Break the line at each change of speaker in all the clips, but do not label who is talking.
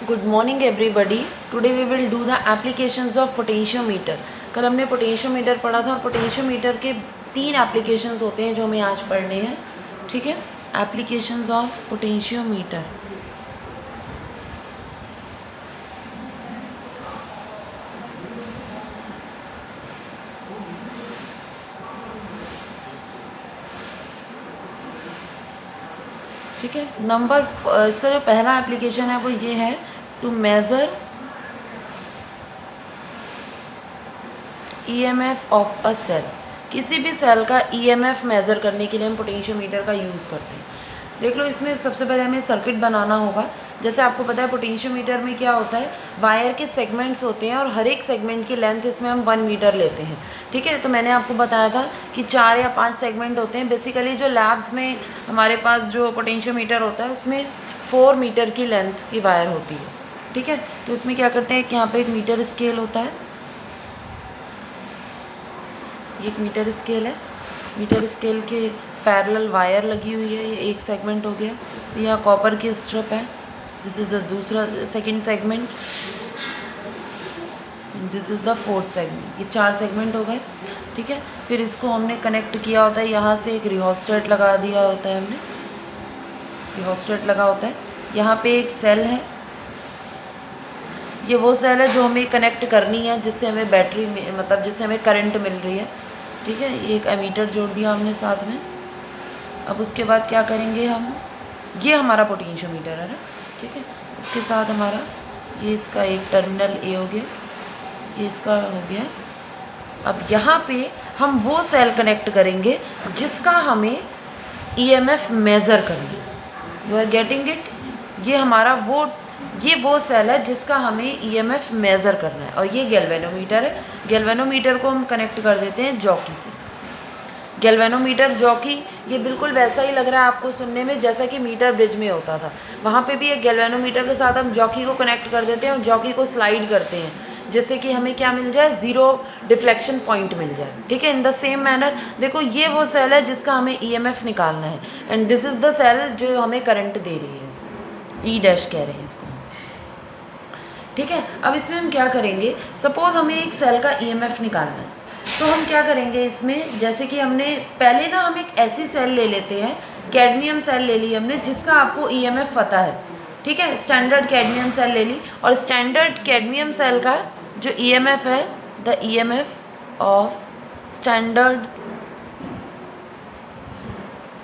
Good morning everybody. Today we will do the applications of potentiometer. कल हमने potentiometer पढ़ा था और पोटेंशियोमीटर के 3 एप्लीकेशंस होते हैं जो हमें आज पढ़ने हैं। ठीक है, एप्लीकेशंस ऑफ पोटेंशियोमीटर। ठीक है, इसका जो पहला एप्लीकेशन है वो ये है, to measure EMF of a cell. किसी भी सेल का ईएमएफ मेज़र करने के लिए हम पोटेंशियोमीटर का यूज़ करते हैं। देख लो, इसमें सबसे पहले हमें सर्किट बनाना होगा। जैसे आपको पता है पोटेंशियोमीटर में क्या होता है, वायर के सेगमेंट्स होते हैं और हर एक सेगमेंट की लेंथ इसमें हम 1 मीटर लेते हैं। ठीक है, तो मैंने आपको बताया था कि 4 या 5 सेगमेंट होते हैं। बेसिकली जो लैब्स में हमारे पास जो पोटेंशियोमीटर होता है उसमें 4 मीटर की लेंथ की वायर होती है। ठीक है, तो इसमें क्या करते हैं कि यहाँ पर एक मीटर स्केल होता है, एक मीटर स्केल है। मीटर स्केल के पैरेलल वायर लगी हुई है, ये एक सेगमेंट हो गया। यहाँ कॉपर की स्ट्रिप है, दिस इज़ द दूसरा second segment, this is the fourth segment. ये 4 सेगमेंट हो गए। ठीक है, फिर इसको हमने कनेक्ट किया होता है, यहाँ से एक रिहोस्टेट लगा दिया होता है हमने, रिहोस्टेट लगा होता है। यहाँ पे एक सेल है, ये वो सेल है जो हमें कनेक्ट करनी है, जिससे हमें बैटरी में मतलब जिससे हमें करंट मिल रही है। ठीक है, ये एक एमीटर जोड़ दिया हमने साथ में। अब उसके बाद क्या करेंगे हम, ये हमारा पोटेंशियोमीटर है ना। ठीक है, इसके साथ हमारा ये इसका एक टर्मिनल ए हो गया, ये इसका हो गया। अब यहाँ पे हम वो सेल कनेक्ट करेंगे जिसका हमें ईएमएफ मेज़र करना है। You are getting it? ये वो सेल है जिसका हमें ईएमएफ मेज़र करना है, और ये गैल्वेनोमीटर है। गैल्वेनोमीटर को हम कनेक्ट कर देते हैं जॉकी से। गैल्वेनोमीटर जॉकी, ये बिल्कुल वैसा ही लग रहा है आपको सुनने में जैसा कि मीटर ब्रिज में होता था। वहाँ पे भी एक गैल्वेनोमीटर के साथ हम जॉकी को कनेक्ट कर देते हैं और जॉकी को स्लाइड करते हैं, जिससे कि हमें क्या मिल जाए, 0 डिफ्लेक्शन पॉइंट मिल जाए। ठीक है, इन द सेम मैनर देखो, ये वो सेल है जिसका हमें ईएमएफ निकालना है, and this is the cell जो हमें करंट दे रही है, ई डैश कह रहे हैं इसको। ठीक है, अब इसमें हम क्या करेंगे, सपोज हमें एक सेल का ईएमएफ निकालना है, तो हम क्या करेंगे इसमें, जैसे कि हमने पहले ना हम एक ऐसी सेल ले लेते हैं, कैडमियम सेल ले ली हमने जिसका आपको ईएमएफ पता है। ठीक है, स्टैंडर्ड कैडमियम सेल ले ली, और स्टैंडर्ड कैडमियम सेल का जो ईएमएफ है, the EMF of standard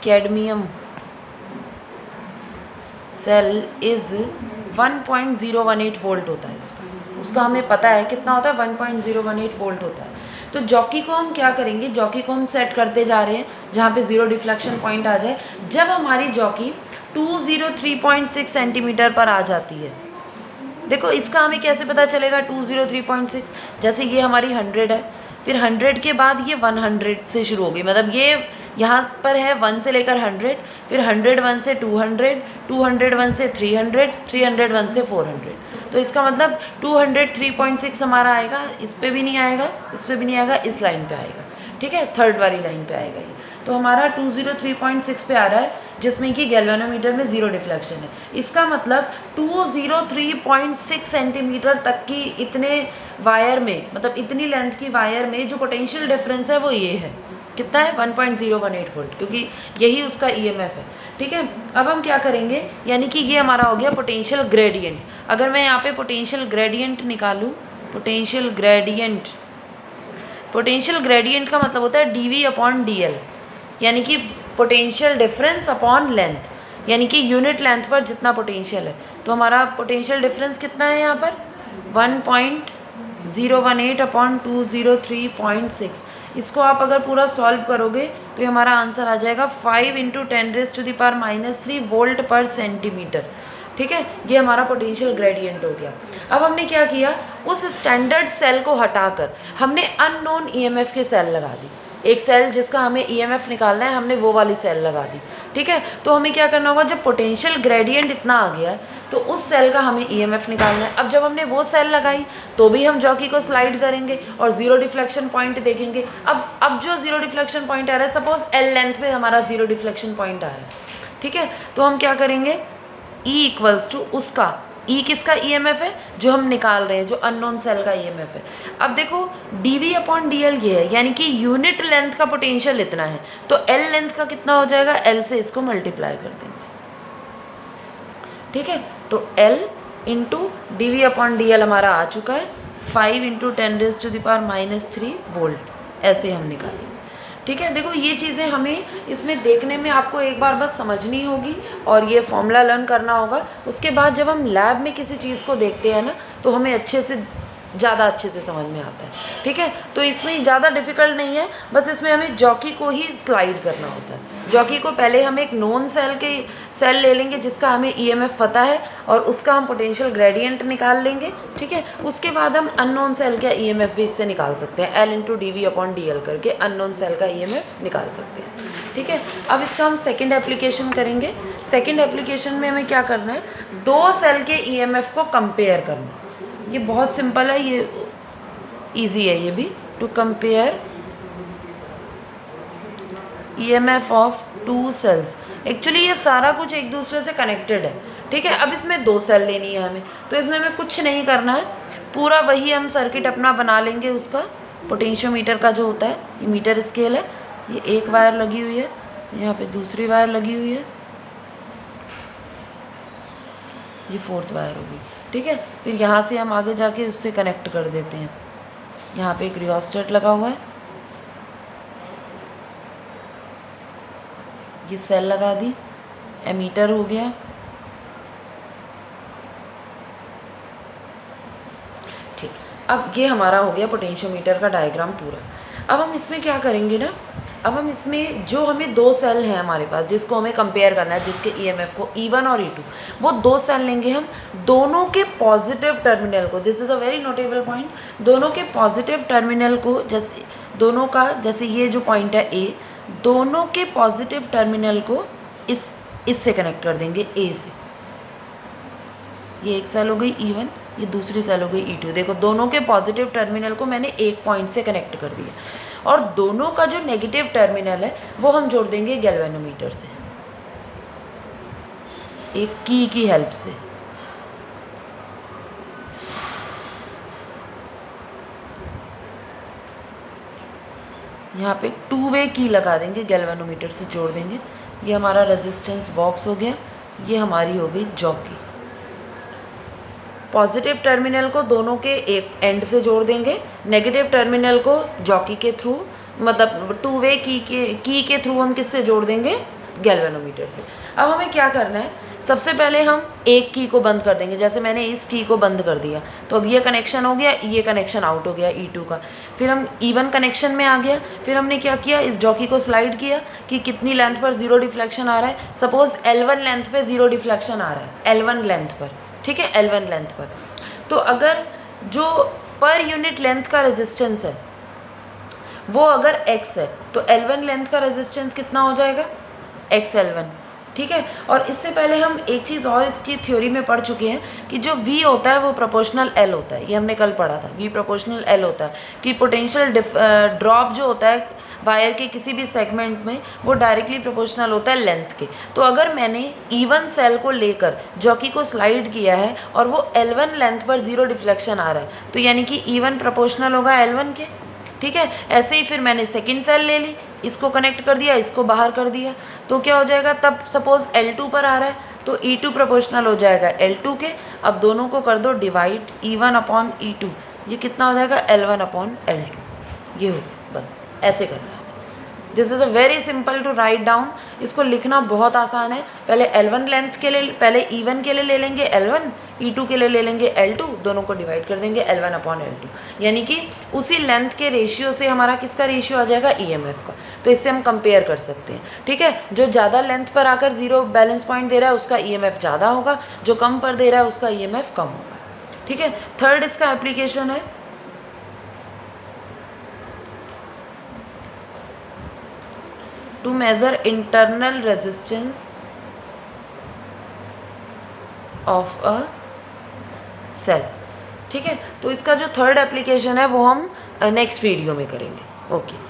cadmium cell is 1.018 volt होता है। उसका हमें पता है कितना होता है, 1.018 वोल्ट होता है। तो जॉकी को हम क्या करेंगे, जॉकी को हम सेट करते जा रहे हैं जहाँ पे 0 डिफ्लेक्शन पॉइंट आ जाए। जब हमारी जॉकी 203.6 सेंटीमीटर पर आ जाती है, देखो इसका हमें कैसे पता चलेगा 203.6, जैसे ये हमारी 100 है, फिर 100 के बाद ये 100 से शुरू होगी, मतलब ये यहाँ पर है 1 से लेकर 100, फिर 101 से 200, 201 से 300, 301 से 400। तो इसका मतलब 203.6 हमारा आएगा, इस पे भी नहीं आएगा, इस पे भी नहीं आएगा, इस लाइन पे आएगा। ठीक है, थर्ड वाली लाइन पे आएगा ये। तो हमारा 203.6 पे आ रहा है, जिसमें कि गैल्वेनोमीटर में 0 डिफ्लेक्शन है। इसका मतलब 203.6 सेंटीमीटर तक की इतने वायर में, मतलब इतनी लेंथ की वायर में जो पोटेंशियल डिफरेंस है वो ये है, कितना है, 1.018 वोल्ट, क्योंकि यही उसका ईएमएफ है। ठीक है, अब हम क्या करेंगे, यानी कि ये हमारा हो गया पोटेंशियल ग्रेडियंट। अगर मैं यहाँ पे पोटेंशियल ग्रेडियंट निकालूँ, पोटेंशियल ग्रेडियंट का मतलब होता है dV/dl, यानी कि पोटेंशियल डिफरेंस अपॉन लेंथ, यानी कि यूनिट लेंथ पर जितना पोटेंशियल है। तो हमारा पोटेंशियल डिफरेंस कितना है यहाँ पर, 1.018/203.6। इसको आप अगर पूरा सॉल्व करोगे तो ये हमारा आंसर आ जाएगा 5 × 10⁻³ वोल्ट पर सेंटीमीटर। ठीक है, ये हमारा पोटेंशियल ग्रेडियंट हो गया। अब हमने क्या किया, उस स्टैंडर्ड सेल को हटाकर हमने अननोन ईएमएफ के सेल लगा दी। एक सेल जिसका हमें ईएमएफ निकालना है, हमने वो वाली सेल लगा दी। ठीक है, तो हमें क्या करना होगा, जब पोटेंशियल ग्रेडियंट इतना आ गया तो उस सेल का हमें ईएमएफ निकालना है। अब जब हमने वो सेल लगाई तो भी हम जॉकी को स्लाइड करेंगे और 0 डिफ्लेक्शन पॉइंट देखेंगे। अब जो 0 डिफ्लेक्शन पॉइंट आ रहा है, सपोज एल लेंथ पे हमारा 0 डिफ्लेक्शन पॉइंट आ रहा है। ठीक है, तो हम क्या करेंगे, E = उसका ई किसका ईएमएफ है, जो हम निकाल रहे हैं, जो अननोन सेल का ईएमएफ है। अब देखो dV अपॉन dl ये है, यानी कि यूनिट लेंथ का पोटेंशियल इतना है, तो L लेंथ का कितना हो जाएगा, L से इसको मल्टीप्लाई कर देंगे। ठीक है, तो L into dV upon dl हमारा आ चुका है 5 इंटू 10⁻³ वोल्ट, ऐसे हम निकालेंगे। ठीक है, देखो ये चीज़ें हमें इसमें देखने में आपको एक बार बस समझनी होगी और ये फॉर्मूला लर्न करना होगा। उसके बाद जब हम लैब में किसी चीज़ को देखते हैं ना, तो हमें ज़्यादा अच्छे से समझ में आता है। ठीक है, तो इसमें ज़्यादा डिफ़िकल्ट नहीं है, बस इसमें हमें जॉकी को ही स्लाइड करना होता है। जॉकी को पहले हम एक नॉन सेल ले लेंगे जिसका हमें ईएमएफ पता है, और उसका हम पोटेंशियल ग्रेडियंट निकाल लेंगे। ठीक है, उसके बाद हम अननोन सेल का ईएमएफ भी इससे निकाल सकते हैं, L into dV upon dl करके अननोन सेल का ईएमएफ निकाल सकते हैं। ठीक है, अब इसका हम सेकेंड एप्लीकेशन करेंगे। सेकेंड एप्लीकेशन में हमें क्या करना है, 2 सेल के ईएमएफ को कंपेयर करना। ये बहुत सिंपल है, ये इजी है ये भी, to compare EMF of 2 cells. Actually ये सारा कुछ एक दूसरे से कनेक्टेड है। ठीक है, अब इसमें 2 सेल लेनी है हमें, तो इसमें हमें कुछ नहीं करना है, पूरा वही हम सर्किट अपना बना लेंगे। उसका पोटेंशियोमीटर का जो होता है, ये मीटर स्केल है, ये एक वायर लगी हुई है, यहाँ पे दूसरी वायर लगी हुई है, ये 4th वायर होगी। ठीक है, फिर यहाँ से हम आगे जाके उससे कनेक्ट कर देते हैं। यहाँ पे एक रियोस्टेट लगा हुआ है, ये सेल लगा दी, एमीटर हो गया। ठीक, अब ये हमारा हो गया पोटेंशियोमीटर का डायग्राम पूरा। अब हम इसमें क्या करेंगे ना, अब हम इसमें जो हमें 2 सेल हैं हमारे पास, जिसको हमें कंपेयर करना है, जिसके ईएमएफ को E1 और E2, वो 2 सेल लेंगे हम। दोनों के पॉजिटिव टर्मिनल को, this is a very notable point, दोनों के पॉजिटिव टर्मिनल को, जैसे दोनों का, जैसे ये जो पॉइंट है A, दोनों के पॉजिटिव टर्मिनल को इससे कनेक्ट कर देंगे, A से। ये एक सेल हो गई E1, ये दूसरी सेल हो गई E2। देखो दोनों के पॉजिटिव टर्मिनल को मैंने एक पॉइंट से कनेक्ट कर दिया, और दोनों का जो नेगेटिव टर्मिनल है वो हम जोड़ देंगे गैल्वेनोमीटर से, एक की हेल्प से। यहाँ पे 2 वे की लगा देंगे, गैल्वेनोमीटर से जोड़ देंगे। ये हमारा रेजिस्टेंस बॉक्स हो गया, ये हमारी हो गई जॉकी। पॉजिटिव टर्मिनल को दोनों के एक एंड से जोड़ देंगे, नेगेटिव टर्मिनल को जॉकी के थ्रू, मतलब 2 वे की के थ्रू हम किससे जोड़ देंगे, गैल्वेनोमीटर से। अब हमें क्या करना है, सबसे पहले हम एक की को बंद कर देंगे, जैसे मैंने इस की को बंद कर दिया, तो अब ये कनेक्शन हो गया, ये कनेक्शन आउट हो गया E2 का। फिर हम E1 कनेक्शन में आ गया, फिर हमने क्या किया, इस जॉकी को स्लाइड किया कि कितनी लेंथ पर 0 डिफ्लेक्शन आ रहा है। सपोज L1 लेंथ पे 0 डिफ्लेक्शन आ रहा है, L1 लेंथ पर, ठीक है, L1 लेंथ पर। तो अगर जो पर यूनिट लेंथ का रेजिस्टेंस है वो अगर x है, तो L1 लेंथ का रेजिस्टेंस कितना हो जाएगा, XL1। ठीक है, और इससे पहले हम एक चीज़ और इसकी थ्योरी में पढ़ चुके हैं कि जो V होता है वो प्रोपोर्शनल L होता है, ये हमने कल पढ़ा था, V प्रोपोर्शनल L होता है, कि पोटेंशियल ड्रॉप जो होता है वायर के किसी भी सेगमेंट में वो डायरेक्टली प्रोपोर्शनल होता है लेंथ के। तो अगर मैंने E1 सेल को लेकर जॉकी को स्लाइड किया है और वो L1 लेंथ पर 0 डिफ्लेक्शन आ रहा है, तो यानी कि E1 प्रोपोर्शनल होगा L1 के। ठीक है, ऐसे ही फिर मैंने सेकंड सेल ले ली, इसको कनेक्ट कर दिया, इसको बाहर कर दिया, तो क्या हो जाएगा, तब सपोज L2 पर आ रहा है तो E2 प्रोपोर्शनल हो जाएगा L2 के। अब दोनों को कर दो डिवाइड, E1 अपॉन E2, ये कितना हो जाएगा, L1 अपॉन L2। ये हो गया, बस ऐसे करना है। This is a very simple to write down, इसको लिखना बहुत आसान है। पहले L1 लेंथ के लिए, पहले E1 के लिए ले लेंगे L1, E2 के लिए ले लेंगे L2, दोनों को डिवाइड कर देंगे L1 अपॉन L2, यानी कि उसी लेंथ के रेशियो से हमारा किसका रेशियो आ जाएगा, EMF का। तो इससे हम कंपेयर कर सकते हैं। ठीक है, जो ज़्यादा लेंथ पर आकर 0 बैलेंस पॉइंट दे रहा है उसका EMF ज़्यादा होगा, जो कम पर दे रहा है उसका EMF कम होगा। ठीक है, थर्ड इसका एप्लीकेशन है to measure internal resistance of a cell। ठीक है, तो इसका जो थर्ड एप्लीकेशन है वो हम नेक्स्ट वीडियो में करेंगे। ओके।